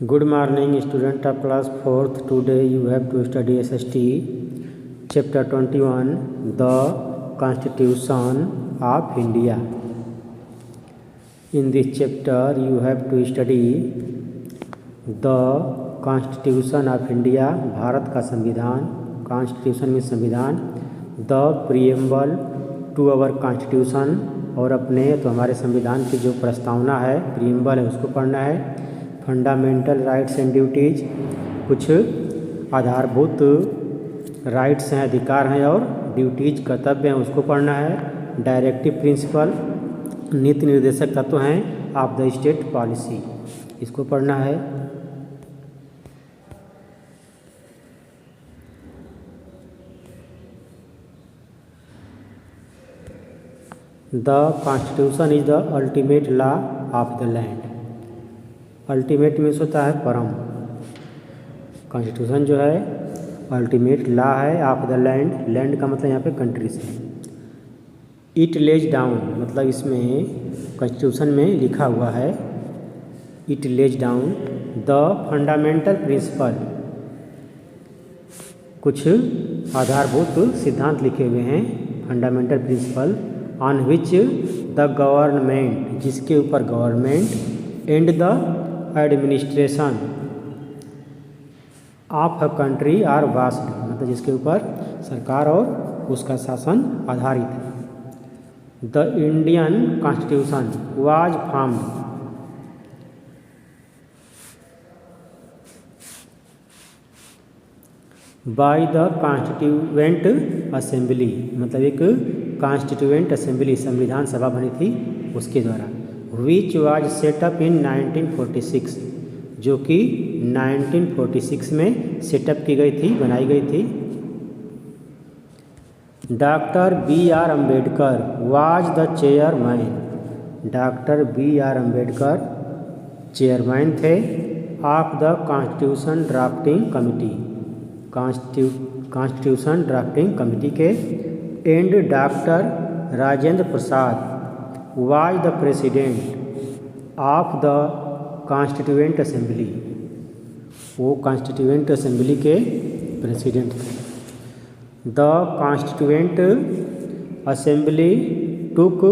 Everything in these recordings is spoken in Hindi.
Good morning, student of class 4th. Today you have to study SST, chapter 21, the Constitution of India. In this chapter you have to study the Constitution of India, Bharat का संविधान. Constitution में संविधान. The preamble to our Constitution, और अपने तो हमारे संविधान की जो प्रस्तावना है, प्रीएम्बल है, उसको पढ़ना है. फंडामेंटल राइट्स एंड ड्यूटीज, कुछ आधारभूत राइट्स हैं, अधिकार हैं, और ड्यूटीज कर्तव्य हैं, उसको पढ़ना है. डायरेक्टिव प्रिंसिपल, नीति निर्देशक तत्व हैं ऑफ द स्टेट पॉलिसी, इसको पढ़ना है. The constitution is the ultimate law of the land. Ultimate means होता है परम. कॉन्स्टिट्यूशन जो है अल्टीमेट लॉ है ऑफ द लैंड. लैंड का मतलब यहाँ पे कंट्री से. इट लेज डाउन, मतलब इसमें कॉन्स्टिट्यूशन में लिखा हुआ है, it lays down the fundamental principle, कुछ आधारभूत सिद्धांत लिखे हुए हैं, fundamental principle, on which the government, जिसके ऊपर government, and the administration of a country are based, मतलब जिसके ऊपर सरकार और उसका शासन आधारित है. The Indian constitution was formed by the constituent assembly, मतलब एक कॉन्स्टिट्यूएंट असेंबली, संविधान सभा बनी थी उसके द्वारा. विच वाज सेटअप इन 1946, जो कि 1946 में सेटअप की गई थी, बनाई गई थी. Doctor B R Ambedkar was the chairman, doctor B R Ambedkar chairman थे of the constitution drafting committee, constitution drafting committee के. And doctor Rajendra Prasad was the president of the constituent assembly, वो कॉन्स्टिट्यूएंट असेंबली के प्रेसिडेंट थे. द कॉन्स्टिट्यूएंट असेंबली टुक,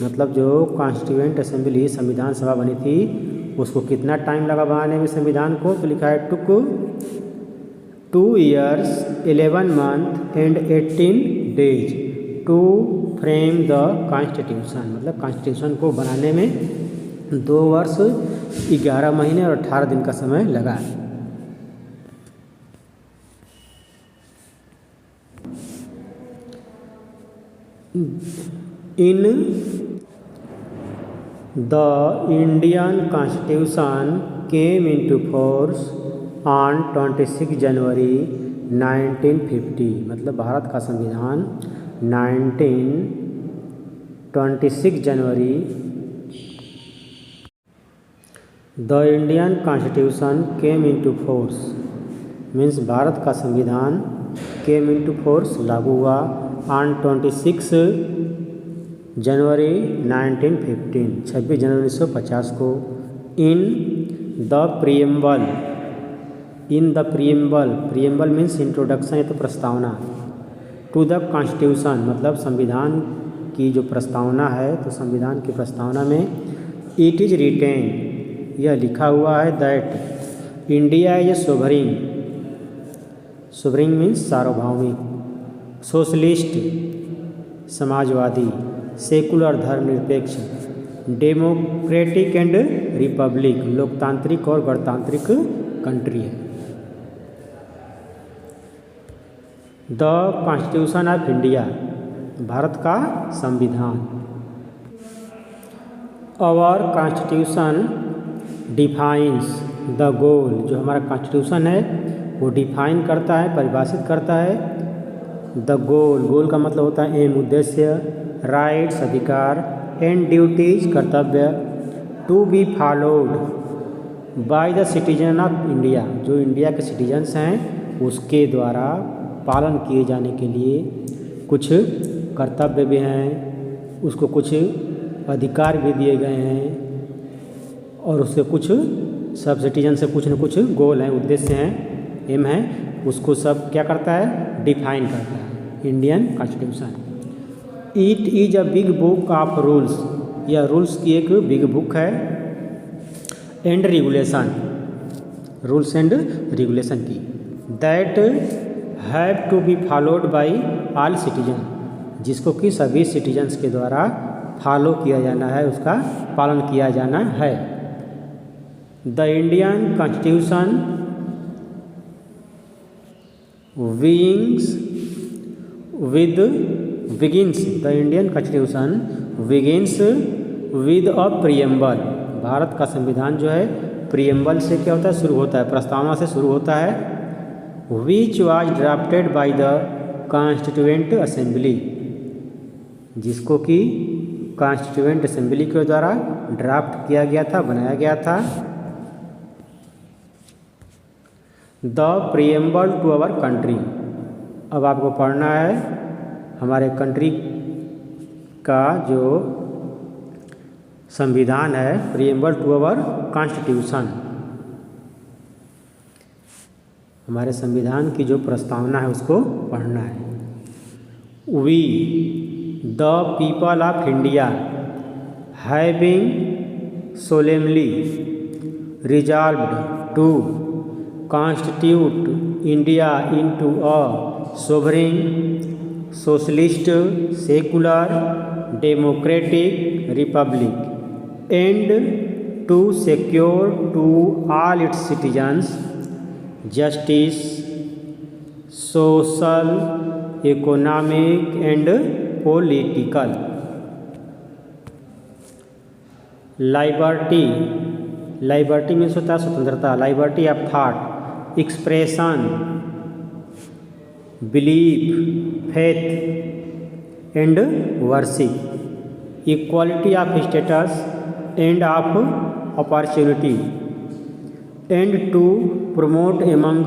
मतलब जो कॉन्स्टिट्यूएंट असेंबली संविधान सभा बनी थी उसको कितना टाइम लगा बनाने में संविधान को, तो लिखा है took 2 years 11 months and 18 days to frame the constitution, मतलब कॉन्स्टिट्यूशन को बनाने में 2 वर्ष 11 महीने और 18 दिन का समय लगा. In the Indian constitution came into force on 26 January 1950, मतलब भारत का संविधान 26 जनवरी. The Indian constitution came into force means Bharat का संविधान केम इनटू फोर्स लागू हुआ ऑन 26 जनवरी 1915, 26 जनवरी 1950 को. In the preamble, in the preamble, preamble means introduction, ये तो प्रस्तावना. टू द कॉन्स्टिट्यूशन, मतलब संविधान की जो प्रस्तावना है, तो संविधान की प्रस्तावना में इट इज रिटेन, यह लिखा हुआ है, that India is sovereign, sovereign means सार्वभौमिक, सोशलिस्ट समाजवादी, सेकुलर धर्मनिरपेक्ष, डेमोक्रेटिक एंड रिपब्लिक, लोकतांत्रिक और गणतांत्रिक कंट्री है. The constitution of India, Bharat का संविधान. Our constitution defines the goal, जो हमारा कॉन्स्टिट्यूशन है वो डिफाइन करता है, परिभाषित करता है. द गोल, गोल का मतलब होता है एम, उद्देश्य, राइट्स अधिकार, एंड ड्यूटीज कर्तव्य, to be followed by the citizen of India, जो इंडिया के सिटीजन्स हैं उसके द्वारा पालन किए जाने के लिए कुछ कर्तव्य भी हैं, उसको कुछ अधिकार भी दिए गए हैं, और उससे कुछ सब सिटीजन से कुछ न कुछ गोल हैं, उद्देश्य हैं, एम है, उसको सब क्या करता है, डिफाइन करता है Indian constitution. It is a big book of rules, यह रूल्स की एक बिग बुक है, and regulation, rules and regulation की, that have to be followed by all citizen, जिसको कि सभी सिटीजन्स के द्वारा फॉलो किया जाना है, उसका पालन किया जाना है। The Indian constitution begins the Indian constitution begins with a preamble, Bharat का संविधान जो है प्रियम्बल से क्या होता है, शुरू होता है, प्रस्तावना से शुरू होता है। Which was drafted bye the constituent assembly, जिसको कि कॉन्स्टिट्यूएंट असेंबली के द्वारा ड्राफ्ट किया गया था, बनाया गया था। The preamble to our country, अब आपको पढ़ना है हमारे कंट्री का जो संविधान है, प्रियम्बल टू आवर कॉन्स्टिट्यूशन, हमारे संविधान की जो प्रस्तावना है उसको पढ़ना है। We the people of India having solemnly resolved to constitute India into a sovereign socialist secular democratic republic and to secure to all its citizens justice social economic and political liberty, liberty means होता है स्वतंत्रता, liberty of thought, expression, belief, faith and worship, equality of status and of opportunity and to promote among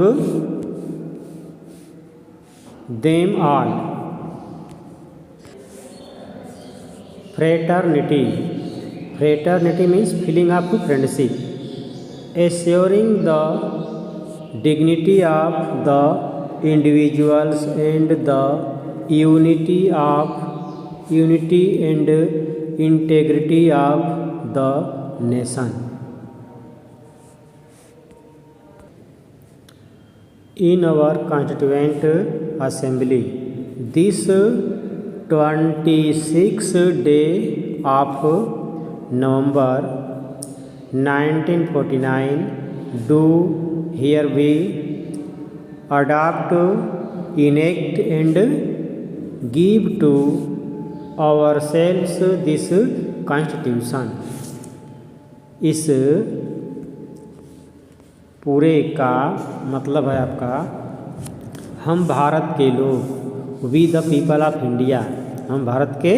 them all fraternity, fraternity means feeling of friendship, assuring the dignity of the individuals and the unity and integrity of the nation. In our Constituent Assembly, this 26th day of November 1949, do hereby adopt, enact and give to ourselves this Constitution. इस पूरे का मतलब है आपका, हम भारत के लोग, we the people of India, हम भारत के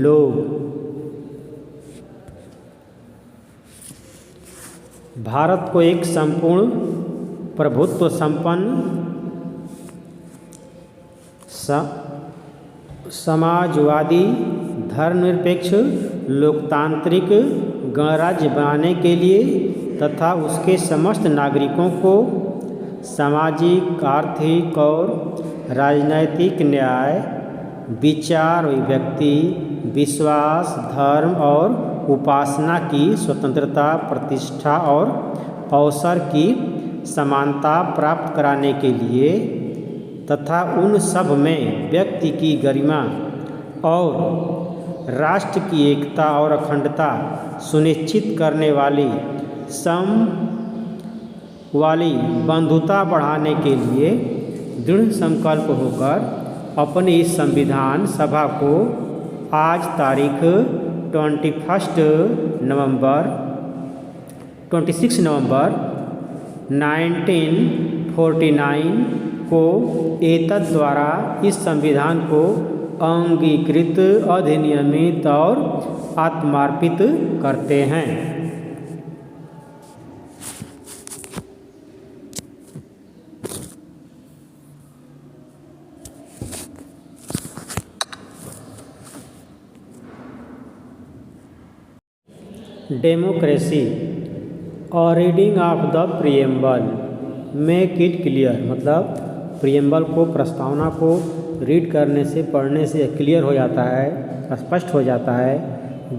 लोग, भारत को एक संपूर्ण प्रभुत्व संपन्न समाजवादी धर्मनिरपेक्ष लोकतांत्रिक गणराज्य बनाने के लिए तथा उसके समस्त नागरिकों को सामाजिक, आर्थिक और राजनैतिक न्याय, विचार, अभिव्यक्ति, विश्वास, धर्म और उपासना की स्वतंत्रता, प्रतिष्ठा और अवसर की समानता प्राप्त कराने के लिए तथा उन सब में व्यक्ति की गरिमा और राष्ट्र की एकता और अखंडता सुनिश्चित करने वाली बंधुता बढ़ाने के लिए दृढ़ संकल्प होकर अपनी इस संविधान सभा को आज तारीख 26 नवंबर 1949 को एतद द्वारा इस संविधान को अंगीकृत, अधिनियमित और आत्मार्पित करते हैं। डेमोक्रेसी और reading of the preamble make it clear, मतलब प्रियम्बल को, प्रस्तावना को रीड करने से, पढ़ने से क्लियर हो जाता है, स्पष्ट हो जाता है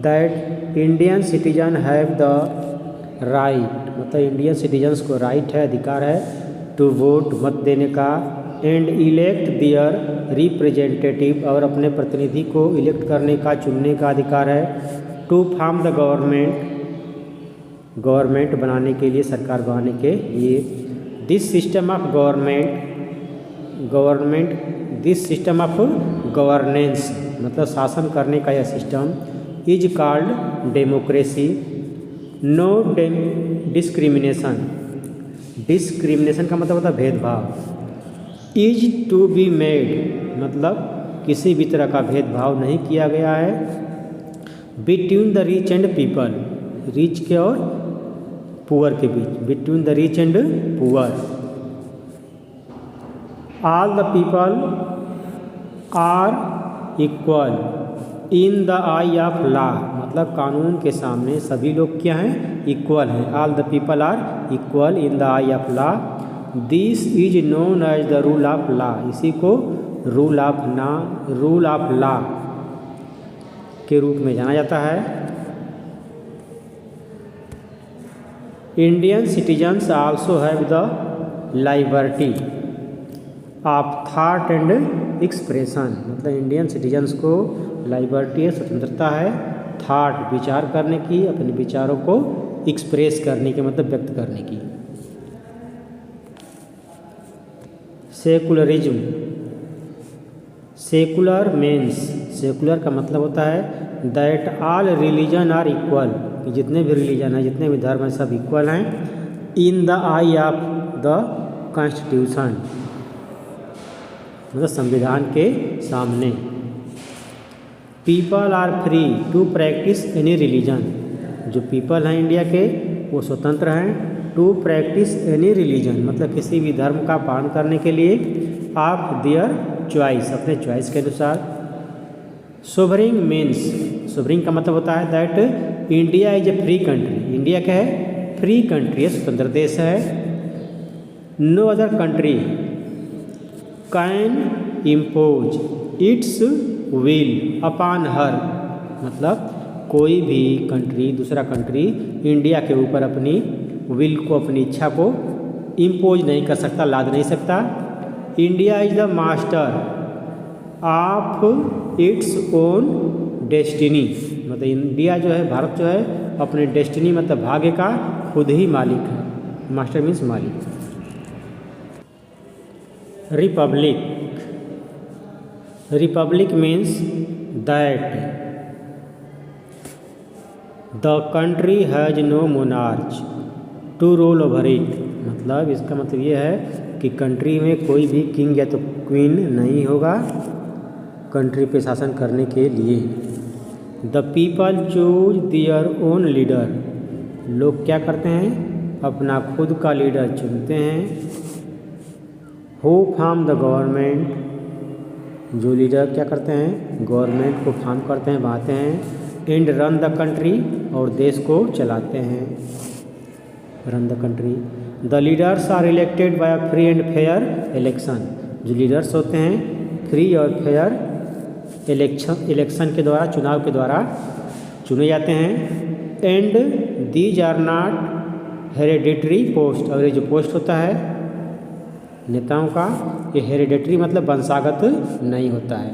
that Indian citizen have the right, मतलब इंडियन सिटीजन्स को राइट है, अधिकार है टू वोट, मत देने का, एंड इलेक्ट दियर रिप्रेजेंटेटिव, और अपने प्रतिनिधि को इलेक्ट करने का, चुनने का अधिकार है, टू फॉर्म द गवर्नमेंट बनाने के लिए, सरकार बनाने के लिए, दिस सिस्टम ऑफ गवर्नेंस, मतलब शासन करने का यह system, is called democracy, no discrimination का मतलब होता है भेदभाव, इज टू बी मेड, मतलब किसी भी तरह का भेदभाव नहीं किया गया है, between the rich and people, rich के और पुअर के बीच, between the rich and poor, all the people are equal in the eye of law, मतलब कानून के सामने सभी लोग क्या हैं, इक्वल हैं, all the people are equal in the eye of law, this is known as the rule of law, इसी को रूल ऑफ लॉ के रूप में जाना जाता है। Indian citizens also have the liberty of thought and expression, मतलब इंडियन सिटीजन्स को लिबर्टी है, स्वतंत्रता है, थॉट विचार करने की, अपने विचारों को एक्सप्रेस करने की, मतलब व्यक्त करने की। सेकुलरिज्म, सेकुलर मीन्स, सेकुलर का मतलब होता है that all religion are equal, कि जितने भी रिलीजन हैं, जितने भी धर्म हैं, सब इक्वल हैं, in the eye of the constitution, मतलब संविधान के सामने। People are free to practice any religion, जो पीपल हैं इंडिया के वो स्वतंत्र हैं, टू प्रैक्टिस एनी रिलीजन, मतलब किसी भी धर्म का पालन करने के लिए, ऑफ देयर चॉइस, अपने चॉइस के अनुसार। सोवरिंग मीन्स, सोवरिंग का मतलब होता है that India is a free country, India क्या है, फ्री कंट्री है, स्वतंत्र देश है। No other country can impose its will upon her, मतलब कोई भी कंट्री, दूसरा कंट्री इंडिया के ऊपर अपनी विल को, अपनी इच्छा को इम्पोज नहीं कर सकता, लाद नहीं सकता। India is the master of its own destiny, मतलब इंडिया जो है, भारत जो है, अपने डेस्टिनी मतलब भाग्य का खुद ही मालिक है। मास्टर मीन्स मालिक। Republic, republic means that the country has no monarch to rule over it, मतलब इसका मतलब ये है कि कंट्री में कोई भी किंग या तो क्वीन नहीं होगा कंट्री पे शासन करने के लिए। The people choose their own leader, लोग क्या करते हैं, अपना खुद का लीडर चुनते हैं। हु फॉर्म द गवर्नमेंट, जो लीडर क्या करते हैं, गवर्नमेंट को फॉर्म करते हैं, बनाते हैं। एंड रन द कंट्री, और देश को चलाते हैं, run the country. The leaders are elected by free and fair election, जो लीडर्स होते हैं फ्री और फेयर इलेक्शन के द्वारा, चुनाव के द्वारा चुने जाते हैं। And these are not hereditary post, और ये जो पोस्ट होता है नेताओं का, ये हेरिडिटरी मतलब वंशागत नहीं होता है।